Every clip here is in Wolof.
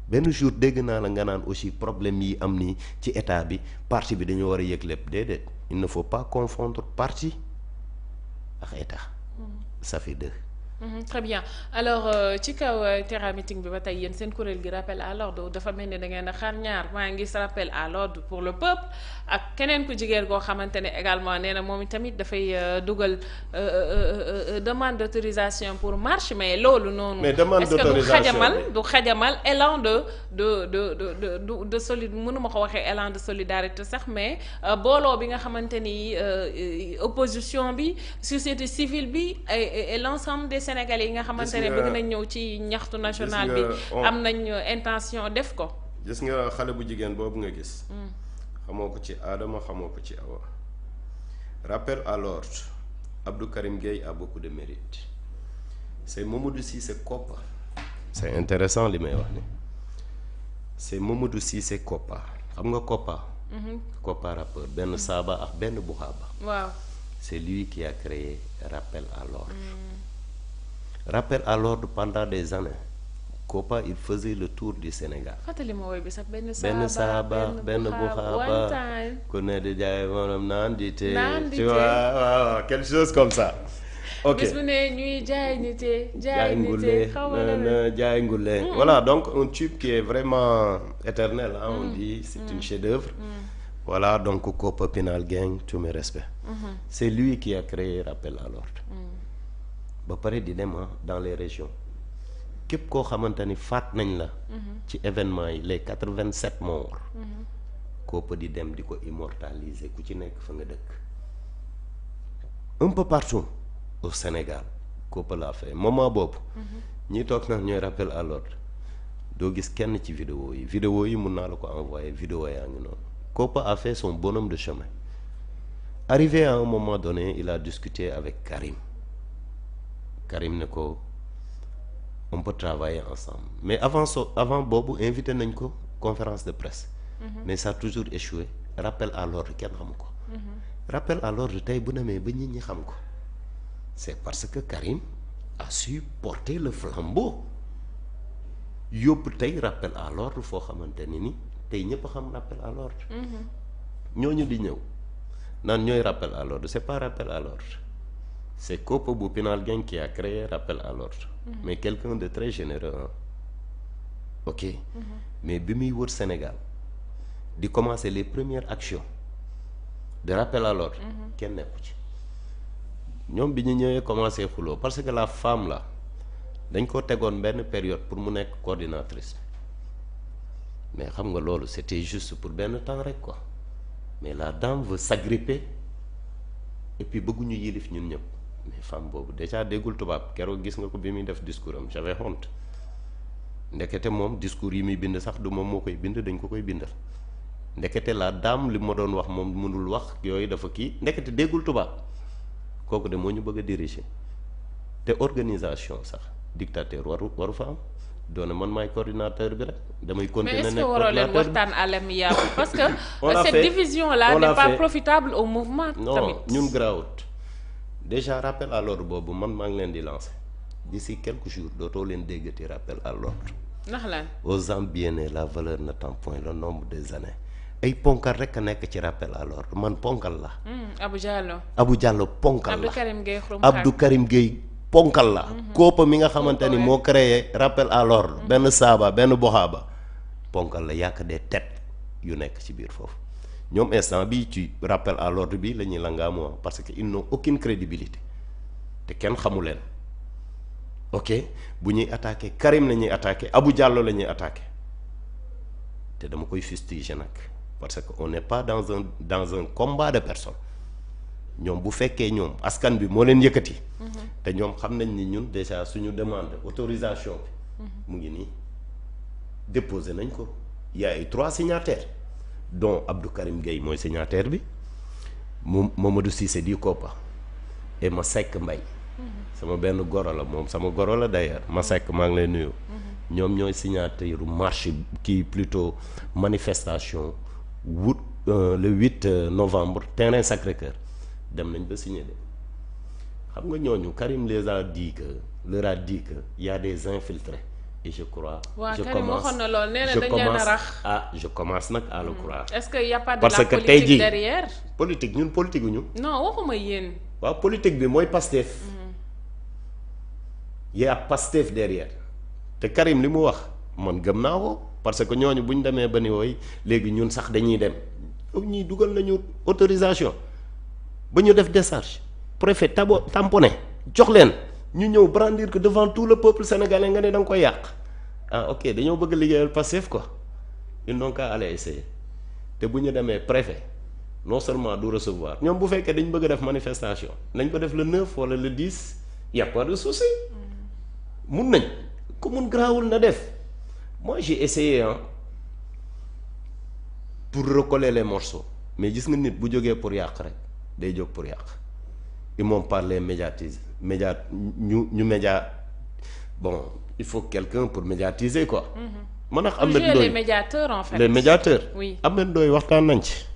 benn jour dégg naa la nga naan aussi problème yi am ni ci état bi parti bi dañu war a yëg lépp déedéet il ne faut pas confondre parti ak état. Ça fait deux. Très bien alors ci kaw terrain meeting bi ba tey yéen seen kuréel gi rappel à l'ordre dafa mel ni da ngeen a xaar ñaar maa ngi gis rappel à l'ordre pour le peuple ak keneen ku jigéen koo xamante ne également nee na moom tamit dafay dugal demande d'autorisation pour marche mais loolu noonu. mais demande d'autorisation est-ce que du xajamal élan de solide mënuma ko waxee élan de solidarité sax mais booloo bi nga xamante ni opposition bi société civile bi et l'ensemble des Sénégalais yi nga xamante ne bëgg nañ ñëw ci ñaxtu national bi am nañ intention def ko. gis nga xale bu jigéen boobu nga gis. xamoo ko ci Adama xamoo ko ci Awa. rappel à l'ordre Abdou Karim Gueye a beaucoup de mérite. c'est Mamadou Cissé Koppa. c'est intéressant li may wax ni c'est Mamadou Cissé Koppa xam nga Koppa. Koppa rappeur benn Saaba ak benn Buxaaba. waaw c'est lui qui a créé rappel à l'ordre. Rappel à l'ordre pendant des années Koppa il faisait le tour du Sénégal. fàttali ma woy bi sax benn saaba benn buxaaba ku ne di jaay maanaam naan di te tu vois waaw quelque chose comme ça. ok bis bu ne ñuy jaay nite jaay ngule jaay ngule voilà donc un tube qui est vraiment éternel hein, on dit c'est une chef-d'œuvre. Voilà donc Koppa Pinal Gang tous mes respects. C'est lui qui a créé Rappel à l'ordre. ba pare di dem dans les régions képp koo xamante ni faat nañ la. ci événement yi les 87 morts. Koppa di dem di ko immortaliser ku ci nekk fa nga dëkk. un peu partout au Sénégal Koppa l'a fait moment boobu. ñi toog nag ñooy rappel à l'ordre doo gis kenn ci vidéo yi mun naa la ko envoyer vidéo yaa ngi noonu. Koppa a fait son bonhomme de chemin. Arrivé à un moment donné il a discuté avec Karim ne ko on peut travailler ensemble mais avant boobu invité nañ ko conférence de presse. Mais ça a toujours échoué. Rappel à l'ordre kenn xamu ko. Rappel à l'ordre tey bu demee ba nit ñi xam ko c'est parce que Karim a su porter le flambeau yóbbu tey rappel à l'ordre foo xamante ni tey ñëpp xam rappel à l'ordre. ñooñu di ñëw naan ñooy rappel à l'ordre c'est pas rappel à l'ordre. C'est Koppa bu Pinal Gang qui a créé rappel à l'ordre. Mais quelqu'un de très généreux hein. Ok. Mais bi muy wër Sénégal di commencer les premières actions de rappel à l'ordre kenn nekku ci ñoom bi ñu ñëwee commencer xuloo parce que la femme là dañ ko tegoon benn période pour mu nekk coordinatrice mais xam nga loolu c'était juste pour benn temps rek quoi mais la dame veut s'agripper et puis bëgguñu yilif ñun ñëpp. mais femme boobu déjà déggul tubaab keroog gis nga ko bi muy def discours am j'avais honte ndekete moom discours yi muy bind sax du moom moo koy bind dañ ko koy bindal ndekete la dame li ma doon wax moom mënul wax yooyu dafa kii ndekete déggul tubaab kooku de moo ñu bëgg a diriger te organisation sax dictateur waru fa am doone man maay coordinateur bi rek damay continuer nekk coordinateur mais est-ce que waroo leen waxtaan à l'amiable parce que cette division là n'est pas profitable au mouvement. non ñun grawut déjà rappel à l'ordre boobu man maa ngi leen di lancer d'ici quelques jours dootoo leen déggati rappel à l'ordre. ndax lan. aux ans bien nés la valeur n'attend point le nombre des années ay ponkal rek a nekk ci rappel à l'ordre man ponkal la. Abou Diallo ponkal la Abdou Karim Gueye ponkal la. Koppa mi nga xamante ni moo créé rappel à l'ordre benn Saaba benn Boxaaba ponkal la yàq des têtes yu nekk ci biir foofu. ñoom instant bi ci rappel à l'ordre bi la ñuy langaamoo parce que ils n'ont aucune crédibilité te kenn xamu leen ok bu ñuy attaquer Karim la ñuy attaquer Abou Diallo la ñuy attaquer te dama koy fustiger nag parce que on n'est pas dans un combat de personnes ñoom bu fekkee ñoom askan bi moo leen yëkkati. te ñoom xam nañ ni ñun déjà suñu demande autorisation bi. mu ngi nii déposé nañ ko il y a eu 3 signataires. dont Abdou Karim Gueye mooy signataire bi Mamadou Cissé di Koppa et Masseck Mbaye sama benn goro la moom sama goro la d'ailleurs Masseck maa ngi lay nuyu. ñoom ñooy signataire marche kii plutôt manifestation le 8 novembre terrain Sacré-Cœur dem nañ ba signé de xam nga ñooñu Karim leur a dit que y a des infiltrés et je crois. waaw je Karim commence waxoon na lool nee na dañ leen a rax. je commence nag à le croire. est-ce que y a pas de parce la que tey politique jii derrière. politique ñun politique gu ñu. non waxuma yéen. waaw politique bi mooy Pastef. y a Pastef derrière te Karim li mu wax man gëm naa ko parce que ñooñu bu ñu demee ba ni wooy léegi ñun sax dañuy dem ñuy dugal nañu autorisation ba ñu def décharge préfet tamponné jox leen ñu ñëw brandir que devant tout le peuple sénégalais nga ne da nga koy yàq ah ok dañoo bëgg liggéeyal Pastef quoi ils n'ont qu'à aller essayer te bu ñu demee préfet non seulement du recevoir ñoom bu fekkee dañ bëgg a def manifestation nañ ko def le 9 wala le 10 y a pas de souci mun nañ ku mun garaawul na def moi j'ai essayé pour recoller les morceaux mais gis nga nit bu jógee pour yàq rek day jóg pour yàq ils m'ont parlé médiatiser ñu média bon il faut quelqu'un pour médiatiser quoi. man ak Ahmed Ndoye les médiateurs en fait. les médiateurs. oui Ahmed Ndoye waxtaan nañ ci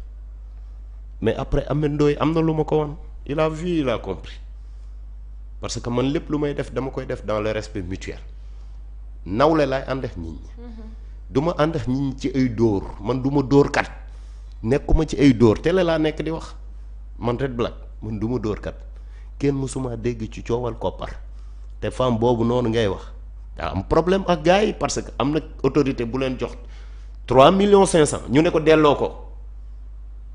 mais après Ahmed Ndoye am na lu ma ko woon il a vu il a compris parce que man lépp lu may def dama koy def dans le respect mutuel nawle laay ànd ak nit ñi. du ma ànd ak nit ñi ci ay dóor man du ma dóor kat nekkuma ci ay dóor télé laa nekk di wax man Red Black man du ma dóor kat kenn mësuma dégg ci coowal koppar te femme boobu noonu ngay wax daa am problème ak gars yi parce que am na autorité bu leen jox 3,5 millions ñu ne ko delloo ko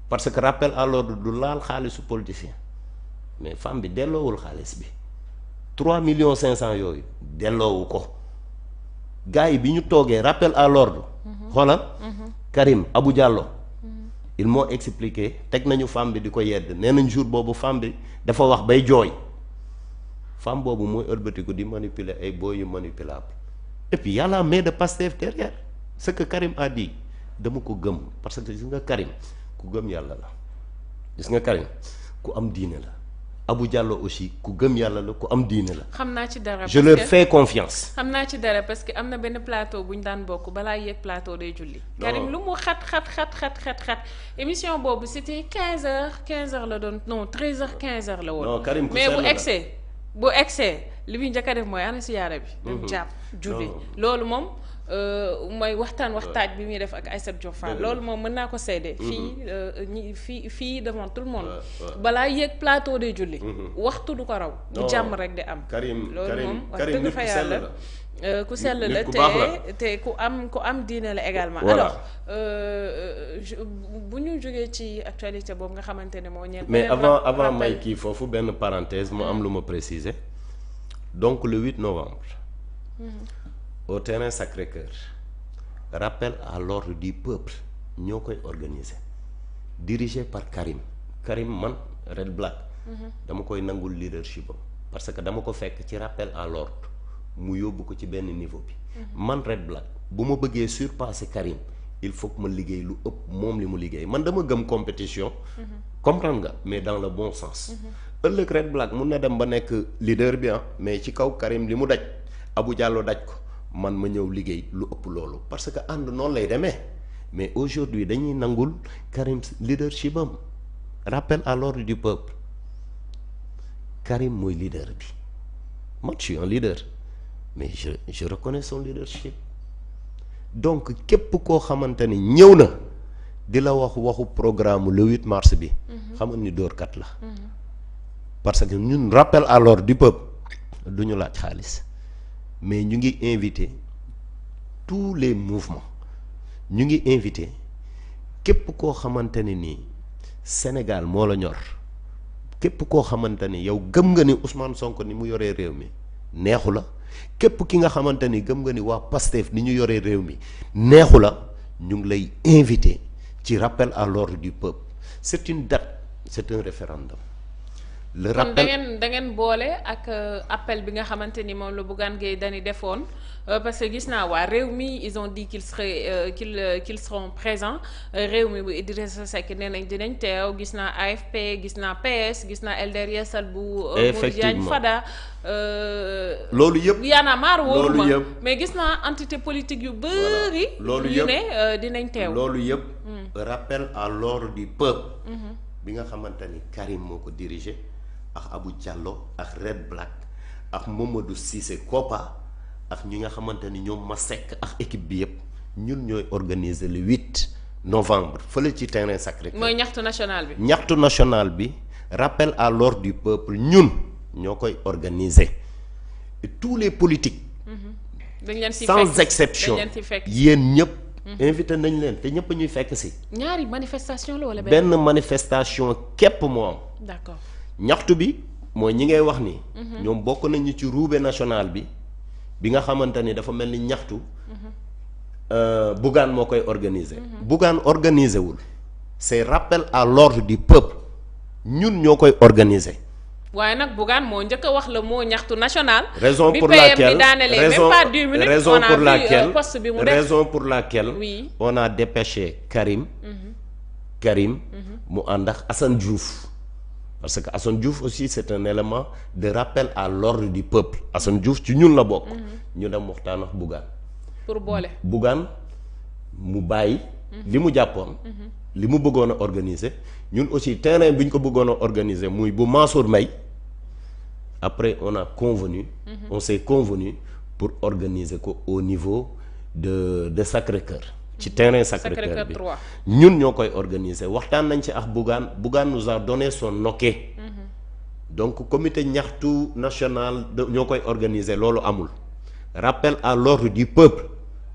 parce que rappel à l'ordre du laal xaalisu politicien mais femme bi delloowul xaalis bi 3,5 millions yooyu delloowu ko gars yi bi ñu toogee rappel à l'ordre xoolal Karim Abou Diallo ils m'ont expliqué teg nañu femme bi di ko yedd nee nañ jour boobu femme bi dafa wax bay jooy femme boobu mooy ëlbatiku di manipuler ay boy yu manipulable et puis y a la main de Pastef derrière ce que Karim a dit dama ko gëm parce que gis nga Karim ku gëm yàlla la gis nga Karim ku am diine la Abou Diallo aussi ku gëm yàlla la ku am diine la. xam naa ci dara je leur fais confiance. xam naa ci dara parce que am na benn plateau bu ñu daan bokk balaa yéeg plateau day julli. Karim lu mu xat émission boobu c'était 15h la doon non 13h 15h la woon. non Karim mais bu egsee li muy njëkk a def mooy ana siyaara bi. dem jàpp julli loolu moom. mooy waxtaaj bi muy def ak Aïssatou Diop Fall loolu moom mën naa ko seede fii devant tout le monde balaa yéeg plateau de julli waxtu du ko raw bu jàmm rek di am loolu moom wax dëgg fa yàlla ku sell la te ku am diine la également alors bu ñu jógee ci actualité boobu nga xamante ne moo ñeel mais avant may kii foofu benn parenthèse mu am lu ma préciser donc le 8 novembre au terrain Sacré-Cœur rappel à l'ordre du peuple ñoo koy organiser dirigé par Karim man Red Black dama koy nangul leadership am parce que dama ko fekk ci rappel à l'ordre mu yóbbu ko ci benn niveau bi man Red Black bu ma bëggee surpasser Karim il faut que ma liggéey lu ëpp moom li mu liggéey man dama gëm compétition comprendre nga mais dans le bon sens ëllëg Red Black mun na dem ba nekk leader bi mais ci kaw Karim li mu daj Abou Diallo daj ko man ma ñëw liggéey lu ëpp loolu parce que ànd noonu lay demee mais aujourd'hui dañuy nangul Karim leadership am rappel à l'ordre du peuple Karim mooy leader bi man je suis un leader mais je reconnais son leadership donc képp koo xamante ni ñëw na di la waxu programme le 8 mars bi xamal ni dóorkat la parce que ñun rappel à l'ordre du peuple du ñu laaj xaalis mais ñu ngi invité tous les mouvements ñu ngi invité képp koo xamante ne nii Sénégal moo la ñor képp koo xamante ni yow gëm nga ni Ousmane Sonko ni mu yoree réew mi neexu la képp ki nga xamante ni gëm nga ni waa Pastef ni ñu yoree réew mi neexu la ñu ngi lay invité ci rappel à l'ordre du peuple c'est une date c'est un référendum. le rappel kon da ngeen boole ak appel bi nga xamante ni moom la Bougane Gueye Dany defoon parce que gis naa waa réew mi ils ont dit qu'ils seront présents réew mi bu Idrissa Seck nee nañ dinañ teew gis naa AFP gis naa PS gis naa LDR Yeesal bu Modou Diagne Fada loolu yëpp Y'en a marre wóoruma mais gis naa entité politique yu bëri loolu yu yëpp ne dinañ teew loolu yëpp rappel à l'ordre du peuple bi nga xamante ni Karim moo ko dirigé ak Abou Diallo ak Red Black ak Mamadou Cissé Kopa ak ñi nga xamante ni ñoom ma sekk ak équipe bi yëpp ñun ñooy organiser le 8 novembre fële ci terrain Sacré-Cœur. mooy ñaxtu national bi. ñaxtu national bi rappel à l'ordre du peuple ñun ñoo koy organiser et tous les politiques. dañ leen ci sans exception yéen ñëpp. invité nañ leen te ñëpp ñuy fekk si. ñaari manifestation la wala benn manifestation képp moo am. d'accord ñaxtu bi mooy ñi ngay wax ni. ñoom bokk nañu ci roube national bi nga xamante ni dafa mel ni ñaxtu. Bougane moo koy organiser. Bougane organiser wul c'est rappel à l'ordre du peuple ñun ñoo koy organiser. waaye nag Bougane moo njëkk a wax la moo ñaxtu national. raison pour laquelle raison pour laquelle oui. on a dépêché Karim. Karim mu ànd ak Assane Diouf. parce que Assane Diouf aussi c'est un élément de rappel à l'ordre du peuple Assane Diouf ci ñun la bokk. ñu dem waxtaan ak Bougane. pour boole Bougane mu bàyyi. li mu jàppoon. li mu bëggoon a organiser ñun aussi terrain bi ñu ko bëggoon a organiser muy bu Mansour Mbaye après on a convenu. on s'est convenu pour organiser ko au niveau de Sacré-Cœur. ci terrain Sacré-Cœur bi ñun ñoo koy organiser waxtaan nañ ci ak Bougane Bougane nous a donné son ok. donc comité ñaxtu national ñoo koy organiser loolu amul. rappel à l'ordre du peuple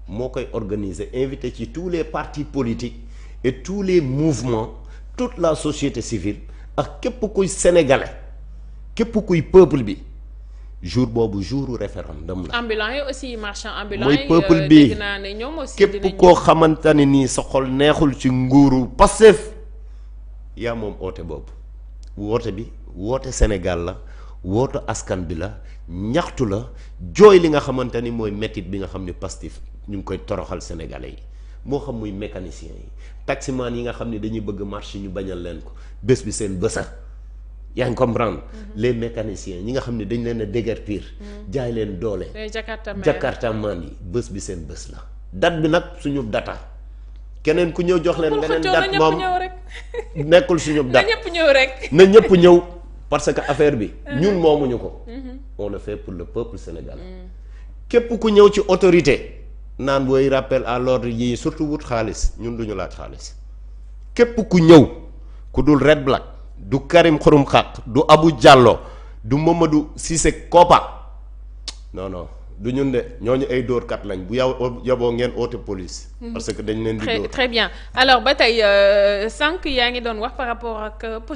moo koy organiser invité ci tous les partis politiques et tous les mouvements toute la société civile ak képp kuy sénégalais képp kuy peuple bi jour boobu jouru référendum la. ambulants yi aussi marchand ambulant mooy peuple bi dégg naa ne ñoom aussi képp koo xamante ne nii sa xol neexul ci nguuru Pastef yaa moom oote boobu woote bi woote Sénégal la woote askan bi la ñaxtu la jooy li nga xamante ni mooy métit bi nga xam ne Pastef ñu ngi koy toroxal sénégalais yi moo xam muy mécanicien yi taximan yi nga xam ne dañuy bëgg marché ñu bañal leen ko bés bi seen bësa yaa ngi comprendre les mécaniciens ñi nga xam ne dañ leen a déguerpir jaay leen doole jakartaman yi bés bi seen bés la date bi nag suñu data keneen ku ñëw jox leen beneen date moom nekkul suñu date na ñëpp ñëw rek na ñëpp ñëw parce que affaire bi ñun moomuñu ko on le fait pour le peuple sénégalais képp ku ñëw ci autorité naan booy rappel à l'ordre yi surtout wut xaalis ñun duñu laaj xaalis képp ku ñëw ku dul Red Black du Karim Xurum Xaq du Abou Diallo du Mamadou Cissé Kopa non du ñun de ñooñu ay dóorkat lañ bu yaboo ngeen oote police. parce que dañ leen di dóor très bien alors ba tey sànq yaa ngi doon wax par rapport ak